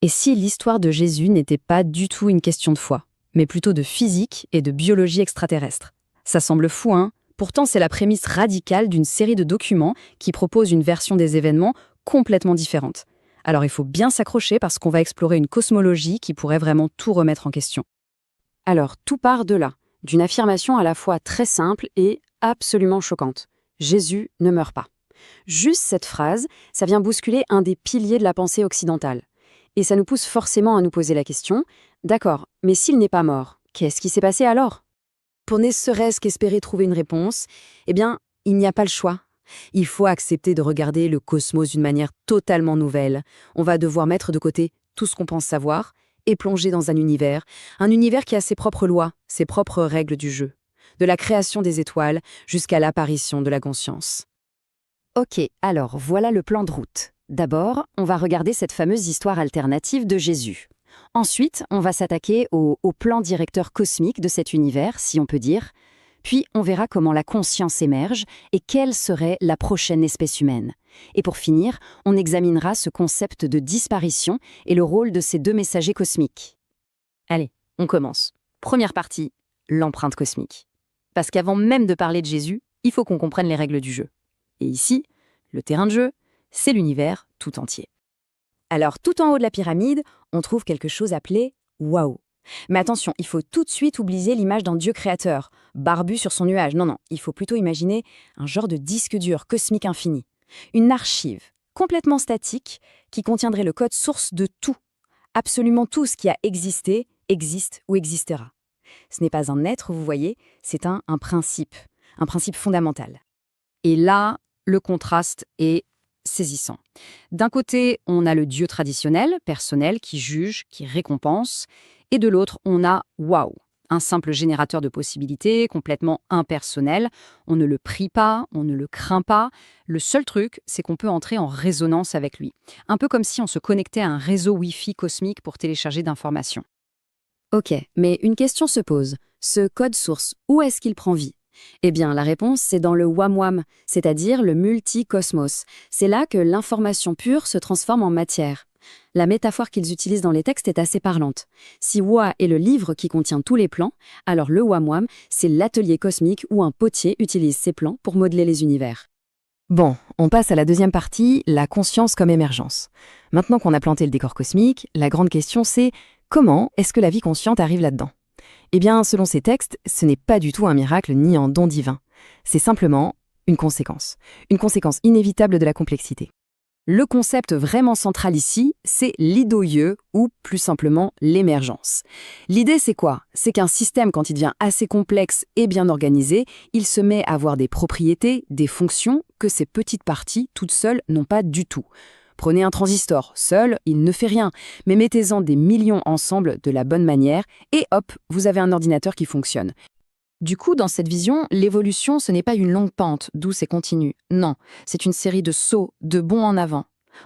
Et si l'histoire de Jésus n'était pas du tout une question de foi, mais plutôt de physique et de biologie extraterrestre? Ça semble fou, hein? Pourtant, c'est la prémisse radicale d'une série de documents qui proposent une version des événements complètement différente. Alors il faut bien s'accrocher parce qu'on va explorer une cosmologie qui pourrait vraiment tout remettre en question. Alors, tout part de là, d'une affirmation à la fois très simple et absolument choquante. Jésus ne meurt pas. Juste cette phrase, ça vient bousculer un des piliers de la pensée occidentale. Et ça nous pousse forcément à nous poser la question, d'accord, mais s'il n'est pas mort, qu'est-ce qui s'est passé alors? Pour ne serait-ce qu'espérer trouver une réponse, eh bien, il n'y a pas le choix. Il faut accepter de regarder le cosmos d'une manière totalement nouvelle. On va devoir mettre de côté tout ce qu'on pense savoir et plonger dans un univers qui a ses propres lois, ses propres règles du jeu, de la création des étoiles jusqu'à l'apparition de la conscience. Ok, alors voilà le plan de route. D'abord, on va regarder cette fameuse histoire alternative de Jésus. Ensuite, on va s'attaquer au plan directeur cosmique de cet univers, si on peut dire. Puis, on verra comment la conscience émerge et quelle serait la prochaine espèce humaine. Et pour finir, on examinera ce concept de disparition et le rôle de ces deux messagers cosmiques. Allez, on commence. Première partie, l'empreinte cosmique. Parce qu'avant même de parler de Jésus, il faut qu'on comprenne les règles du jeu. Et ici, le terrain de jeu, c'est l'univers tout entier. Alors, tout en haut de la pyramide, on trouve quelque chose appelé « waouh ». Mais attention, il faut tout de suite oublier l'image d'un dieu créateur, barbu sur son nuage. Non, il faut plutôt imaginer un genre de disque dur cosmique infini. Une archive complètement statique qui contiendrait le code source de tout. Absolument tout ce qui a existé, existe ou existera. Ce n'est pas un être, vous voyez, c'est un principe fondamental. Et là, le contraste est saisissant. D'un côté, on a le dieu traditionnel, personnel, qui juge, qui récompense, et de l'autre, on a Waouh, un simple générateur de possibilités, complètement impersonnel. On ne le prie pas, on ne le craint pas. Le seul truc, c'est qu'on peut entrer en résonance avec lui. Un peu comme si on se connectait à un réseau Wi-Fi cosmique pour télécharger d'informations. Ok, mais une question se pose. Ce code source, où est-ce qu'il prend vie? Eh bien, la réponse, c'est dans le WAM-WAM, c'est-à-dire le multicosmos. C'est là que l'information pure se transforme en matière. La métaphore qu'ils utilisent dans les textes est assez parlante. Si Wa est le livre qui contient tous les plans, alors le WAM-WAM, c'est l'atelier cosmique où un potier utilise ses plans pour modeler les univers. Bon, on passe à la deuxième partie, la conscience comme émergence. Maintenant qu'on a planté le décor cosmique, la grande question c'est comment est-ce que la vie consciente arrive là-dedans? Eh bien, selon ces textes, ce n'est pas du tout un miracle ni un don divin. C'est simplement une conséquence inévitable de la complexité. Le concept vraiment central ici, c'est l'idoïeux, ou plus simplement l'émergence. L'idée, c'est quoi? C'est qu'un système, quand il devient assez complexe et bien organisé, il se met à avoir des propriétés, des fonctions que ces petites parties, toutes seules, n'ont pas du tout. Prenez un transistor, seul, il ne fait rien, mais mettez-en des millions ensemble de la bonne manière, et hop, vous avez un ordinateur qui fonctionne. Du coup, dans cette vision, l'évolution, ce n'est pas une longue pente, douce et continue. Non, c'est une série de sauts, de bonds en avant.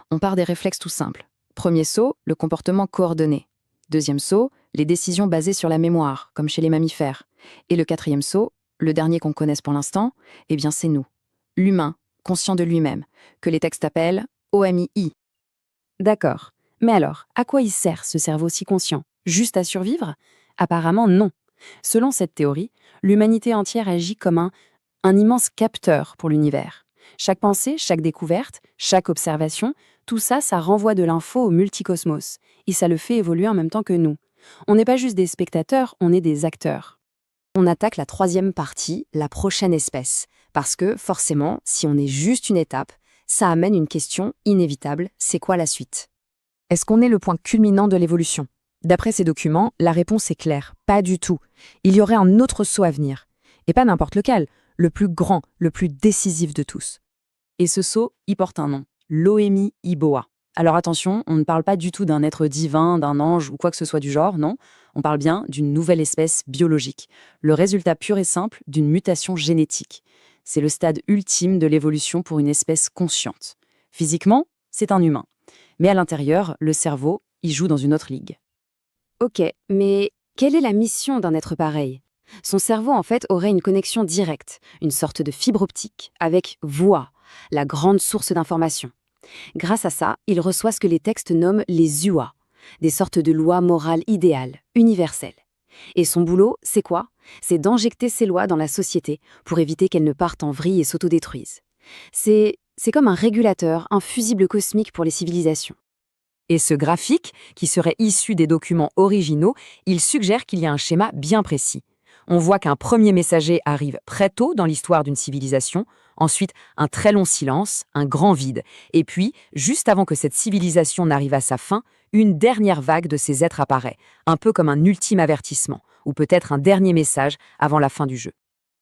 On part des réflexes tout simples. Premier saut, le comportement coordonné. Deuxième saut, les décisions basées sur la mémoire, comme chez les mammifères. Et le quatrième saut, le dernier qu'on connaisse pour l'instant, eh bien c'est nous. L'humain, conscient de lui-même, que les textes appellent OMI. D'accord. Mais alors, à quoi il sert ce cerveau si conscient? Juste à survivre? Apparemment non. Selon cette théorie, l'humanité entière agit comme un immense capteur pour l'univers. Chaque pensée, chaque découverte, chaque observation, tout ça, ça renvoie de l'info au multicosmos. Et ça le fait évoluer en même temps que nous. On n'est pas juste des spectateurs, on est des acteurs. On attaque la troisième partie, la prochaine espèce. Parce que, forcément, si on est juste une étape, ça amène une question inévitable, c'est quoi la suite? Est-ce qu'on est le point culminant de l'évolution? D'après ces documents, la réponse est claire, pas du tout. Il y aurait un autre saut à venir. Et pas n'importe lequel, le plus grand, le plus décisif de tous. Et ce saut, il porte un nom, l'Oemi Iboa. Alors attention, on ne parle pas du tout d'un être divin, d'un ange ou quoi que ce soit du genre, non. On parle bien d'une nouvelle espèce biologique, le résultat pur et simple d'une mutation génétique. C'est le stade ultime de l'évolution pour une espèce consciente. Physiquement, c'est un humain. Mais à l'intérieur, le cerveau, il joue dans une autre ligue. Ok, mais quelle est la mission d'un être pareil? Son cerveau, en fait, aurait une connexion directe, une sorte de fibre optique, avec voix, la grande source d'information. Grâce à ça, il reçoit ce que les textes nomment les UA. des sortes de lois morales idéales, universelles. Et son boulot, c'est quoi? C'est d'injecter ces lois dans la société pour éviter qu'elles ne partent en vrille et s'autodétruisent. C'est comme un régulateur, un fusible cosmique pour les civilisations. Et ce graphique, qui serait issu des documents originaux, il suggère qu'il y a un schéma bien précis. On voit qu'un premier messager arrive très tôt dans l'histoire d'une civilisation, ensuite un très long silence, un grand vide, et puis, juste avant que cette civilisation n'arrive à sa fin, une dernière vague de ces êtres apparaît, un peu comme un ultime avertissement, ou peut-être un dernier message avant la fin du jeu.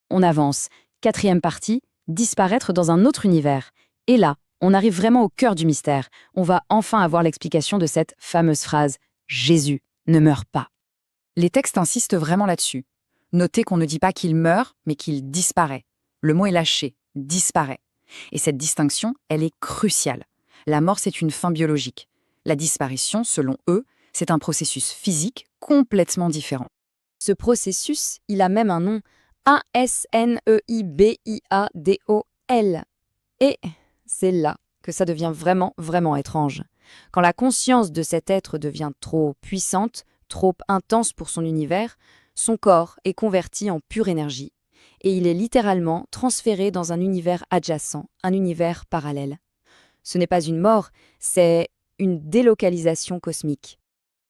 On avance. 4e partie, disparaître dans un autre univers. Et là, on arrive vraiment au cœur du mystère. On va enfin avoir l'explication de cette fameuse phrase « Jésus ne meurt pas ». Les textes insistent vraiment là-dessus. Notez qu'on ne dit pas qu'il meurt, mais qu'il disparaît. Le mot est lâché, disparaît. Et cette distinction, elle est cruciale. La mort, c'est une fin biologique. La disparition, selon eux, c'est un processus physique complètement différent. Ce processus, il a même un nom, ASNEIBIADOL. Et c'est là que ça devient vraiment, vraiment étrange. Quand la conscience de cet être devient trop puissante, trop intense pour son univers, son corps est converti en pure énergie, et il est littéralement transféré dans un univers adjacent, un univers parallèle. Ce n'est pas une mort, c'est une délocalisation cosmique.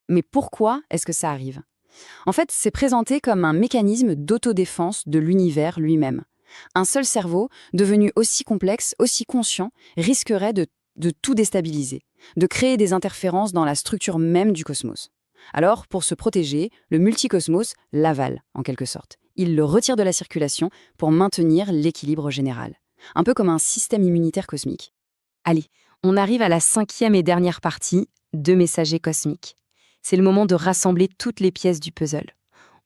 Mais pourquoi est-ce que ça arrive? En fait, c'est présenté comme un mécanisme d'autodéfense de l'univers lui-même. Un seul cerveau, devenu aussi complexe, aussi conscient, risquerait de tout déstabiliser, de créer des interférences dans la structure même du cosmos. Alors, pour se protéger, le multicosmos l'avale, en quelque sorte. Il le retire de la circulation pour maintenir l'équilibre général. Un peu comme un système immunitaire cosmique. Allez, on arrive à la 5e et dernière partie, 2 messagers cosmiques. C'est le moment de rassembler toutes les pièces du puzzle.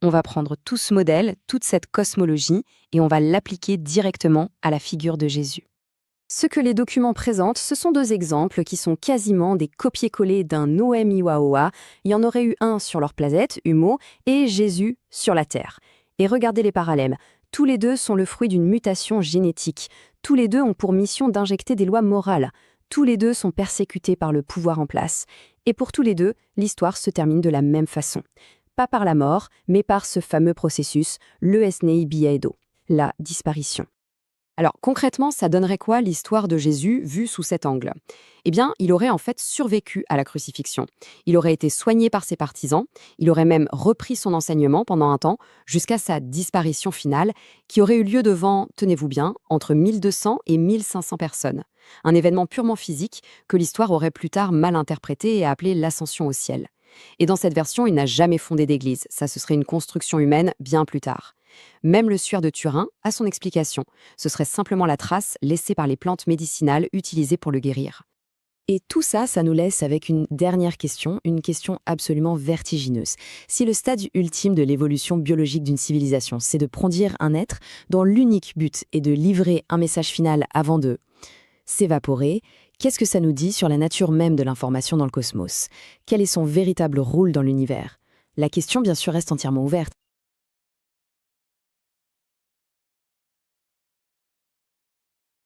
On va prendre tout ce modèle, toute cette cosmologie, et on va l'appliquer directement à la figure de Jésus. Ce que les documents présentent, ce sont 2 exemples qui sont quasiment des copier-coller d'un Noé Miwaoa. Il y en aurait eu un sur leur planète, Humo, et Jésus sur la Terre. Et regardez les parallèles. Tous les 2 sont le fruit d'une mutation génétique. Tous les 2 ont pour mission d'injecter des lois morales. Tous les 2 sont persécutés par le pouvoir en place. Et pour tous les 2, l'histoire se termine de la même façon. Pas par la mort, mais par ce fameux processus, le Esnei Biaido, la disparition. Alors concrètement, ça donnerait quoi l'histoire de Jésus vue sous cet angle? Eh bien, il aurait en fait survécu à la crucifixion. Il aurait été soigné par ses partisans, il aurait même repris son enseignement pendant un temps, jusqu'à sa disparition finale, qui aurait eu lieu devant, tenez-vous bien, entre 1200 et 1500 personnes. Un événement purement physique que l'histoire aurait plus tard mal interprété et appelé l'ascension au ciel. Et dans cette version, il n'a jamais fondé d'église, ça ce serait une construction humaine bien plus tard. Même le suaire de Turin a son explication. Ce serait simplement la trace laissée par les plantes médicinales utilisées pour le guérir. Et tout ça, ça nous laisse avec une dernière question, une question absolument vertigineuse. Si le stade ultime de l'évolution biologique d'une civilisation, c'est de produire un être dont l'unique but est de livrer un message final avant de s'évaporer, qu'est-ce que ça nous dit sur la nature même de l'information dans le cosmos? Quel est son véritable rôle dans l'univers? La question, bien sûr, reste entièrement ouverte.